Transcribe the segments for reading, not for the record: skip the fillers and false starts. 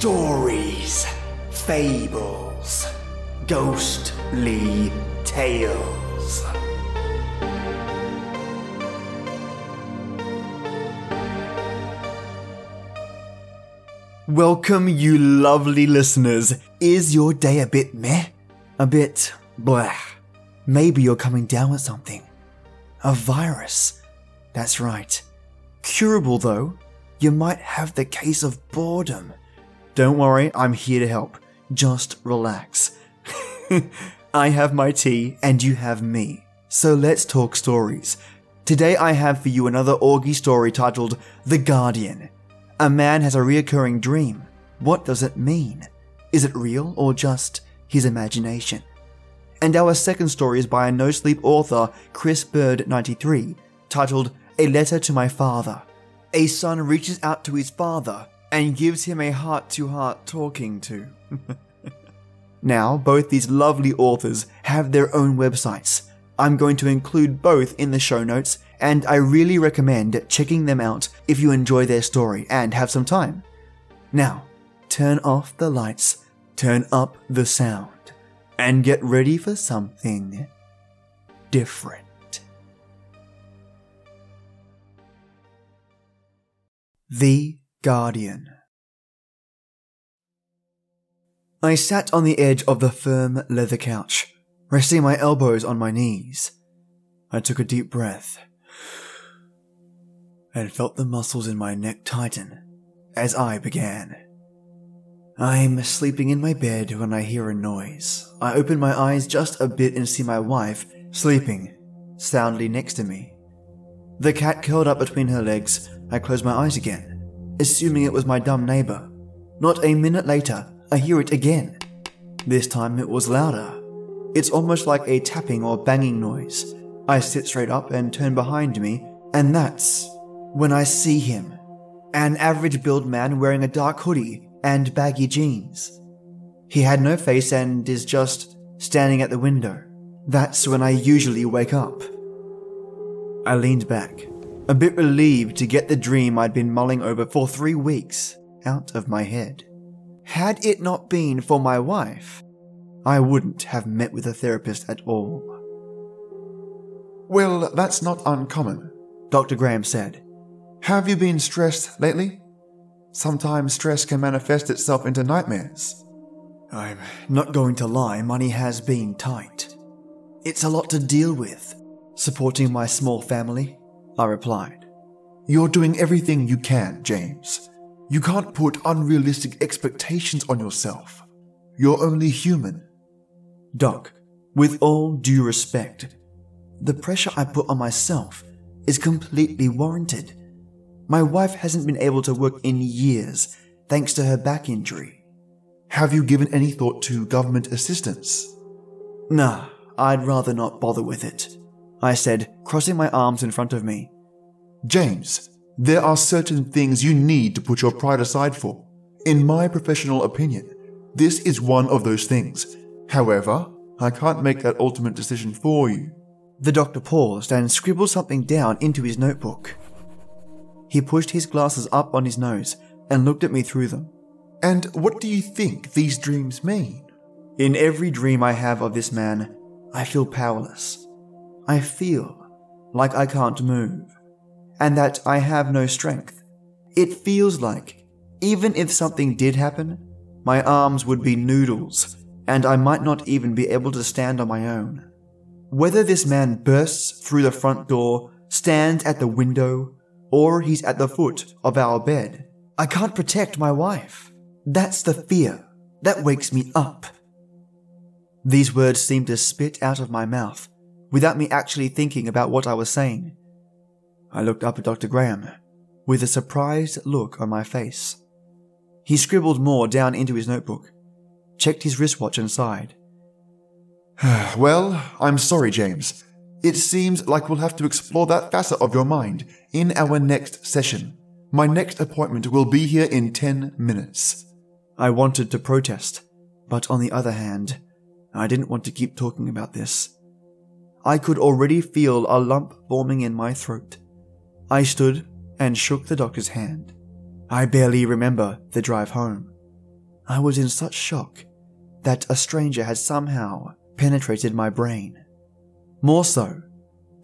Stories, Fables, Ghostly Tales. Welcome, you lovely listeners. Is your day a bit meh? A bit blah? Maybe you're coming down with something. A virus. That's right. Curable though. You might have the case of boredom. Don't worry, I'm here to help. Just relax. I have my tea and you have me. So let's talk stories. Today I have for you another Augie story titled The Guardian. A man has a reoccurring dream. What does it mean? Is it real or just his imagination? And our second story is by a Nosleep author, Chris Bird 93, titled A Letter to My Father. A son reaches out to his father and gives him a heart-to-heart talking to. Now, both these lovely authors have their own websites. I'm going to include both in the show notes, and I really recommend checking them out if you enjoy their story and have some time. Now, turn off the lights, turn up the sound, and get ready for something different. The Guardian. I sat on the edge of the firm leather couch, resting my elbows on my knees. I took a deep breath and felt the muscles in my neck tighten as I began. I'm sleeping in my bed when I hear a noise. I open my eyes just a bit and see my wife sleeping soundly next to me. The cat curled up between her legs. I closed my eyes again, assuming it was my dumb neighbor. Not a minute later, I hear it again. This time it was louder. It's almost like a tapping or banging noise. I sit straight up and turn behind me, and that's when I see him. An average-built man wearing a dark hoodie and baggy jeans. He had no face and is just standing at the window. That's when I usually wake up. I leaned back, a bit relieved to get the dream I'd been mulling over for 3 weeks out of my head. Had it not been for my wife, I wouldn't have met with a therapist at all. Well, that's not uncommon, Dr. Graham said. Have you been stressed lately? Sometimes stress can manifest itself into nightmares. I'm not going to lie, money has been tight. It's a lot to deal with, supporting my small family, I replied. You're doing everything you can, James. You can't put unrealistic expectations on yourself. You're only human. Doc, with all due respect, the pressure I put on myself is completely warranted. My wife hasn't been able to work in years thanks to her back injury. Have you given any thought to government assistance? Nah, I'd rather not bother with it, I said, crossing my arms in front of me. James, there are certain things you need to put your pride aside for. In my professional opinion, this is one of those things. However, I can't make that ultimate decision for you. The doctor paused and scribbled something down into his notebook. He pushed his glasses up on his nose and looked at me through them. And what do you think these dreams mean? In every dream I have of this man, I feel powerless. I feel like I can't move, and that I have no strength. It feels like, even if something did happen, my arms would be noodles, and I might not even be able to stand on my own. Whether this man bursts through the front door, stands at the window, or he's at the foot of our bed, I can't protect my wife. That's the fear that wakes me up. These words seemed to spit out of my mouth, without me actually thinking about what I was saying. I looked up at Dr. Graham, with a surprised look on my face. He scribbled more down into his notebook, checked his wristwatch and sighed. Well, I'm sorry, James. It seems like we'll have to explore that facet of your mind in our next session. My next appointment will be here in 10 minutes. I wanted to protest, but on the other hand, I didn't want to keep talking about this. I could already feel a lump forming in my throat. I stood and shook the doctor's hand. I barely remember the drive home. I was in such shock that a stranger had somehow penetrated my brain. More so,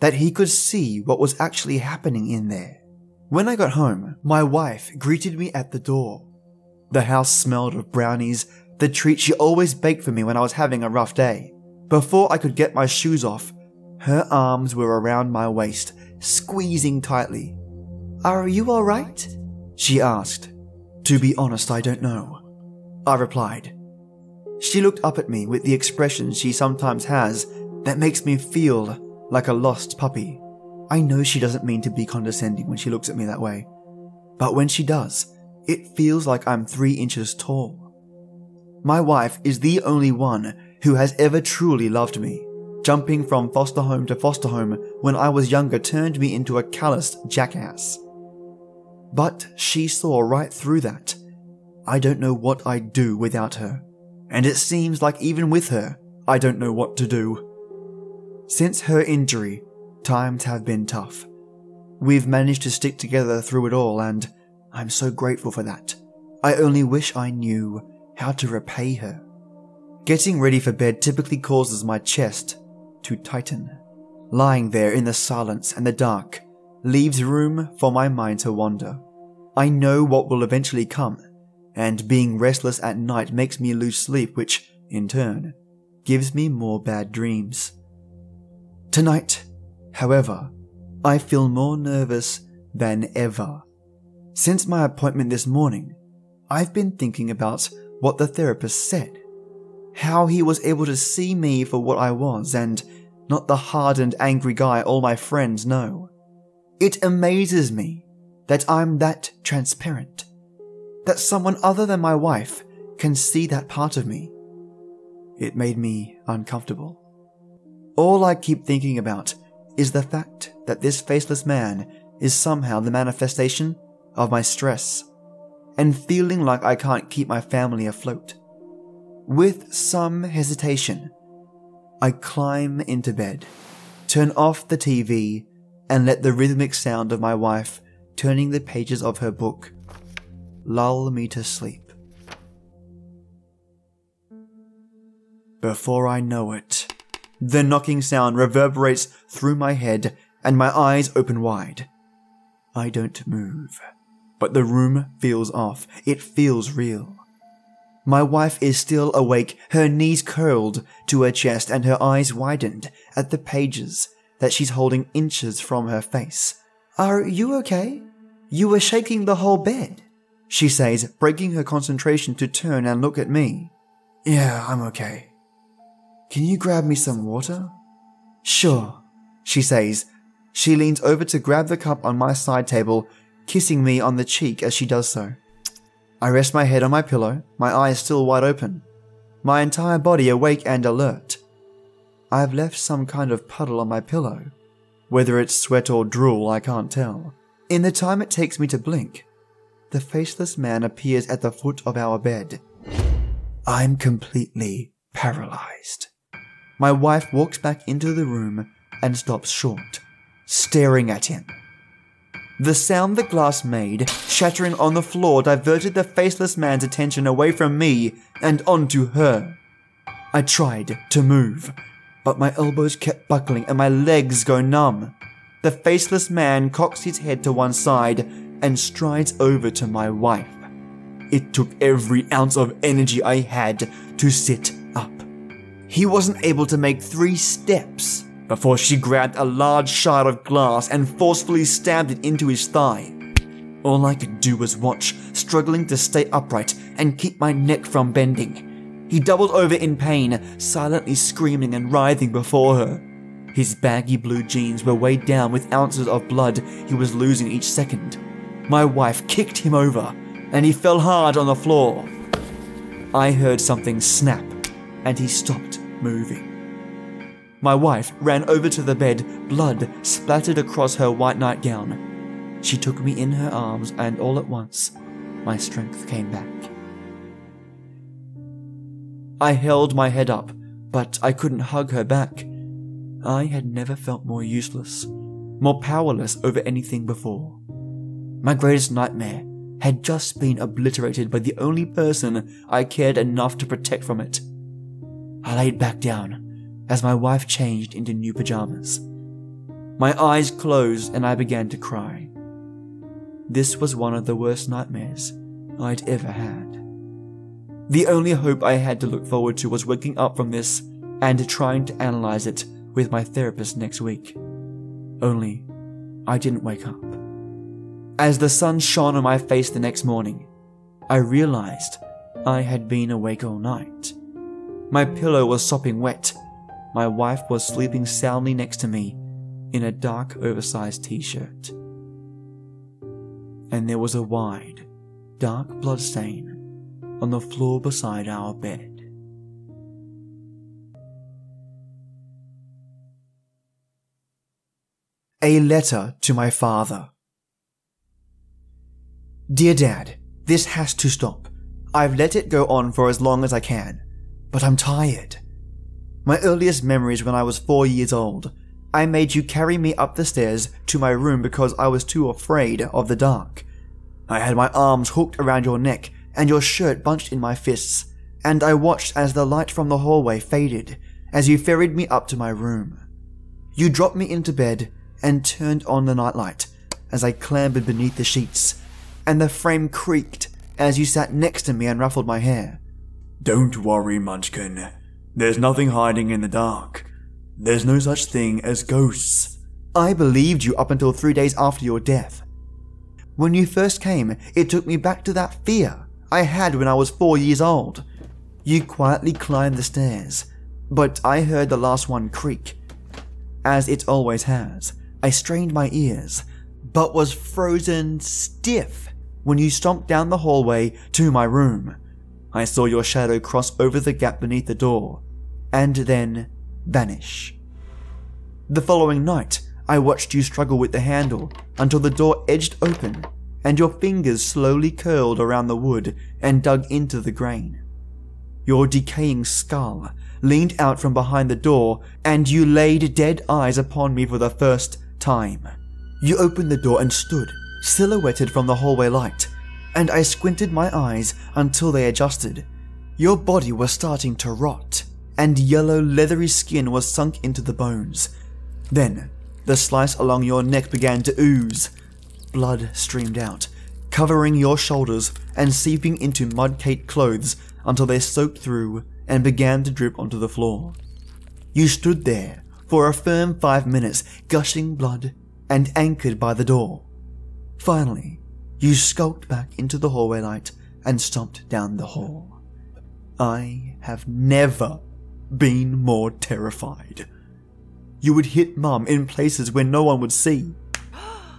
that he could see what was actually happening in there. When I got home, my wife greeted me at the door. The house smelled of brownies, the treat she always baked for me when I was having a rough day. Before I could get my shoes off, her arms were around my waist, squeezing tightly. "Are you all right?" she asked. "To be honest, I don't know," I replied. She looked up at me with the expression she sometimes has that makes me feel like a lost puppy. I know she doesn't mean to be condescending when she looks at me that way, but when she does, it feels like I'm 3 inches tall. My wife is the only one who has ever truly loved me. Jumping from foster home to foster home when I was younger turned me into a calloused jackass. But she saw right through that. I don't know what I'd do without her, and it seems like even with her, I don't know what to do. Since her injury, times have been tough. We've managed to stick together through it all, and I'm so grateful for that. I only wish I knew how to repay her. Getting ready for bed typically causes my chest to tighten. Lying there in the silence and the dark leaves room for my mind to wander. I know what will eventually come, and being restless at night makes me lose sleep, which, in turn, gives me more bad dreams. Tonight, however, I feel more nervous than ever. Since my appointment this morning, I've been thinking about what the therapist said. How he was able to see me for what I was and not the hardened, angry guy all my friends know. It amazes me that I'm that transparent, that someone other than my wife can see that part of me. It made me uncomfortable. All I keep thinking about is the fact that this faceless man is somehow the manifestation of my stress, and feeling like I can't keep my family afloat. With some hesitation, I climb into bed, turn off the TV, and let the rhythmic sound of my wife turning the pages of her book lull me to sleep. Before I know it, the knocking sound reverberates through my head and my eyes open wide. I don't move, but the room feels off. It feels real. My wife is still awake, her knees curled to her chest and her eyes widened at the pages that she's holding inches from her face. "Are you okay? You were shaking the whole bed," she says, breaking her concentration to turn and look at me. "Yeah, I'm okay. Can you grab me some water?" "Sure," she says. She leans over to grab the cup on my side table, kissing me on the cheek as she does so. I rest my head on my pillow, my eyes still wide open, my entire body awake and alert. I've left some kind of puddle on my pillow. Whether it's sweat or drool, I can't tell. In the time it takes me to blink, the faceless man appears at the foot of our bed. I'm completely paralyzed. My wife walks back into the room and stops short, staring at him. The sound the glass made, shattering on the floor, diverted the faceless man's attention away from me and onto her. I tried to move, but my elbows kept buckling and my legs go numb. The faceless man cocks his head to one side and strides over to my wife. It took every ounce of energy I had to sit up. He wasn't able to make 3 steps before she grabbed a large shard of glass and forcefully stabbed it into his thigh. All I could do was watch, struggling to stay upright and keep my neck from bending. He doubled over in pain, silently screaming and writhing before her. His baggy blue jeans were weighed down with ounces of blood he was losing each second. My wife kicked him over, and he fell hard on the floor. I heard something snap, and he stopped moving. My wife ran over to the bed, blood splattered across her white nightgown. She took me in her arms, and all at once, my strength came back. I held my head up, but I couldn't hug her back. I had never felt more useless, more powerless over anything before. My greatest nightmare had just been obliterated by the only person I cared enough to protect from it. I laid back down as my wife changed into new pajamas. My eyes closed and I began to cry. This was one of the worst nightmares I'd ever had. The only hope I had to look forward to was waking up from this and trying to analyze it with my therapist next week. Only, I didn't wake up. As the sun shone on my face the next morning, I realized I had been awake all night. My pillow was sopping wet. My wife was sleeping soundly next to me in a dark, oversized t-shirt. And there was a wide, dark blood stain on the floor beside our bed. A letter to my father. Dear Dad, this has to stop. I've let it go on for as long as I can, but I'm tired. My earliest memories when I was 4 years old, I made you carry me up the stairs to my room because I was too afraid of the dark. I had my arms hooked around your neck and your shirt bunched in my fists, and I watched as the light from the hallway faded as you ferried me up to my room. You dropped me into bed and turned on the nightlight as I clambered beneath the sheets, and the frame creaked as you sat next to me and ruffled my hair. Don't worry, Munchkin. There's nothing hiding in the dark. There's no such thing as ghosts. I believed you up until 3 days after your death. When you first came, it took me back to that fear I had when I was 4 years old. You quietly climbed the stairs, but I heard the last one creak. As it always has, I strained my ears, but was frozen stiff when you stomped down the hallway to my room. I saw your shadow cross over the gap beneath the door, and then vanish. The following night, I watched you struggle with the handle until the door edged open, and your fingers slowly curled around the wood and dug into the grain. Your decaying skull leaned out from behind the door, and you laid dead eyes upon me for the first time. You opened the door and stood, silhouetted from the hallway light, and I squinted my eyes until they adjusted. Your body was starting to rot, and yellow leathery skin was sunk into the bones. Then, the slice along your neck began to ooze. Blood streamed out, covering your shoulders and seeping into mud-caked clothes until they soaked through and began to drip onto the floor. You stood there for a firm 5 minutes, gushing blood and anchored by the door. Finally, you skulked back into the hallway light and stomped down the hall. I have never been more terrified. You would hit Mum in places where no one would see.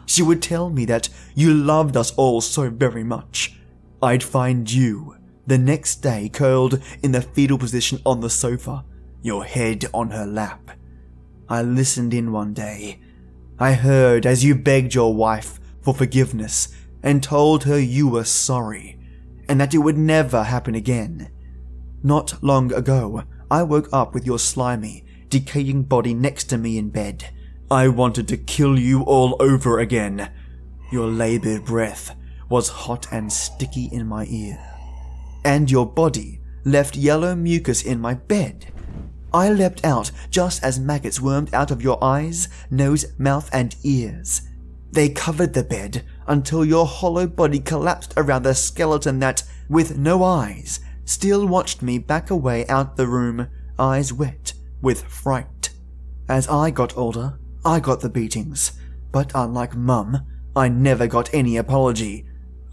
She would tell me that you loved us all so very much. I'd find you the next day curled in the fetal position on the sofa, your head on her lap. I listened in one day. I heard as you begged your wife for forgiveness and told her you were sorry and that it would never happen again. Not long ago, I woke up with your slimy, decaying body next to me in bed. I wanted to kill you all over again. Your labored breath was hot and sticky in my ear, and your body left yellow mucus in my bed. I leapt out just as maggots wormed out of your eyes, nose, mouth, and ears. They covered the bed until your hollow body collapsed around the skeleton that, with no eyes, still watched me back away out the room, eyes wet with fright. As I got older, I got the beatings, but unlike Mum, I never got any apology.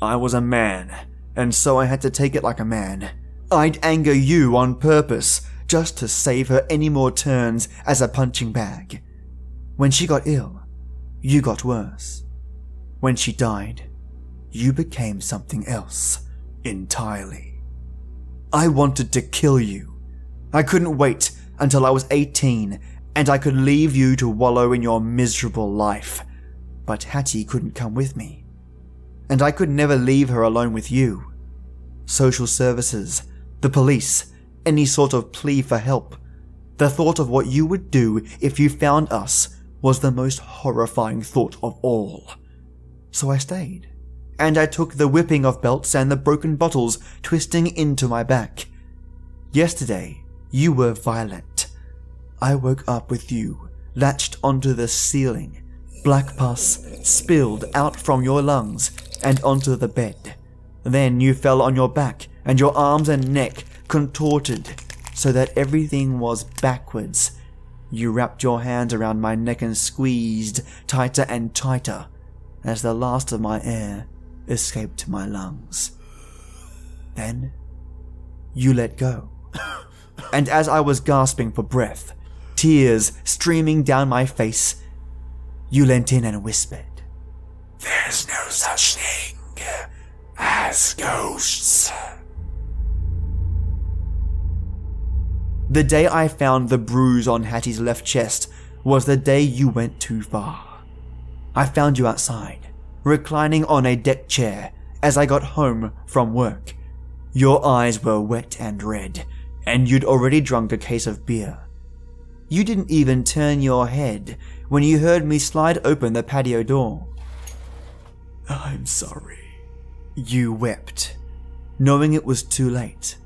I was a man, and so I had to take it like a man. I'd anger you on purpose, just to save her any more turns as a punching bag. When she got ill, you got worse. When she died, you became something else entirely. I wanted to kill you. I couldn't wait until I was 18 and I could leave you to wallow in your miserable life. But Hattie couldn't come with me, and I could never leave her alone with you. Social services, the police, any sort of plea for help. The thought of what you would do if you found us was the most horrifying thought of all. So I stayed and I took the whipping of belts and the broken bottles twisting into my back. Yesterday, you were violent. I woke up with you, latched onto the ceiling, black pus spilled out from your lungs and onto the bed. Then you fell on your back and your arms and neck contorted so that everything was backwards. You wrapped your hands around my neck and squeezed tighter and tighter as the last of my air escaped my lungs. Then you let go. And as I was gasping for breath, tears streaming down my face, you leant in and whispered, "There's no such thing as ghosts." The day I found the bruise on Hattie's left chest was the day you went too far. I found you outside, reclining on a deck chair as I got home from work. Your eyes were wet and red, and you'd already drunk a case of beer. You didn't even turn your head when you heard me slide open the patio door. "I'm sorry," you wept, knowing it was too late.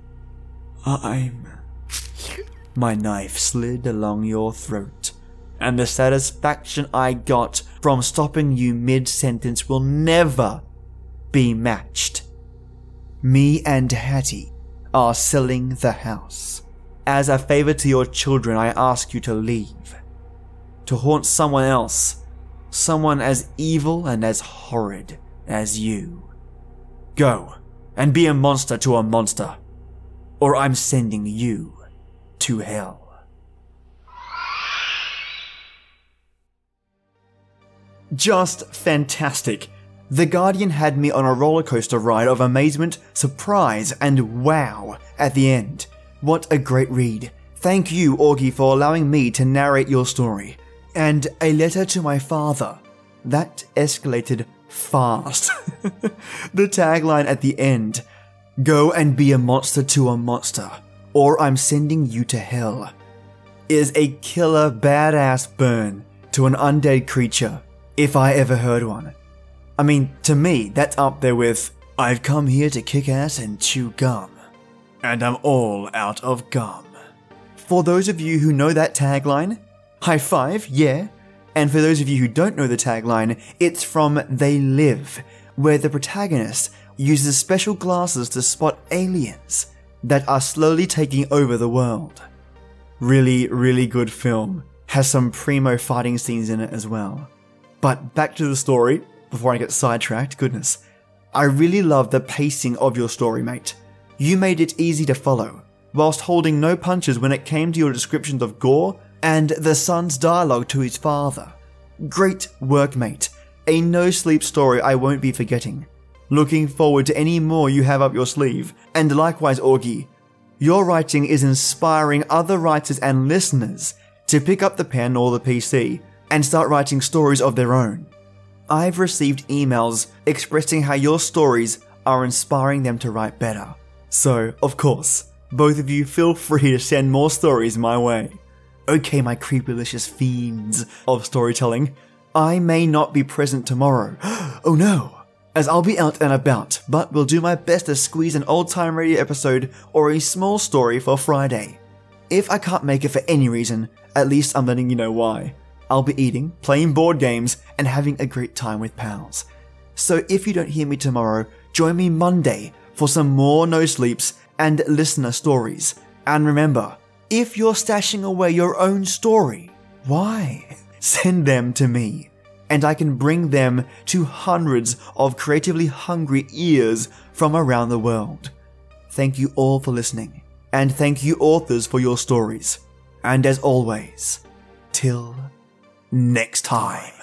My knife slid along your throat, and the satisfaction I got from stopping you mid-sentence will never be matched. Me and Hattie are selling the house. As a favor to your children, I ask you to leave. To haunt someone else, someone as evil and as horrid as you. Go and be a monster to a monster, or I'm sending you to hell. Just fantastic. The Guardian had me on a roller coaster ride of amazement, surprise, and wow at the end. What a great read. Thank you, Augie, for allowing me to narrate your story. And a letter to my father. That escalated fast. The tagline at the end, "Go and be a monster to a monster, or I'm sending you to hell," is a killer badass burn to an undead creature, if I ever heard one. I mean, to me, that's up there with, "I've come here to kick ass and chew gum, and I'm all out of gum." For those of you who know that tagline, high five, yeah. And for those of you who don't know the tagline, it's from They Live, where the protagonist uses special glasses to spot aliens that are slowly taking over the world. Really, really good film. Has some primo fighting scenes in it as well. But back to the story, before I get sidetracked, goodness. I really love the pacing of your story, mate. You made it easy to follow, whilst holding no punches when it came to your descriptions of gore and the son's dialogue to his father. Great work, mate. A no-sleep story I won't be forgetting. Looking forward to any more you have up your sleeve. And likewise, Augie, your writing is inspiring other writers and listeners to pick up the pen or the PC and start writing stories of their own. I've received emails expressing how your stories are inspiring them to write better. So, of course, both of you feel free to send more stories my way. Okay, my creepylicious fiends of storytelling, I may not be present tomorrow. Oh no, as I'll be out and about, but will do my best to squeeze an old-time radio episode or a small story for Friday. If I can't make it for any reason, at least I'm letting you know why. I'll be eating, playing board games, and having a great time with pals. So if you don't hear me tomorrow, join me Monday for some more no sleeps and listener stories. And remember, if you're stashing away your own story, why? Send them to me, and I can bring them to hundreds of creatively hungry ears from around the world. Thank you all for listening, and thank you authors for your stories. And as always, till next time.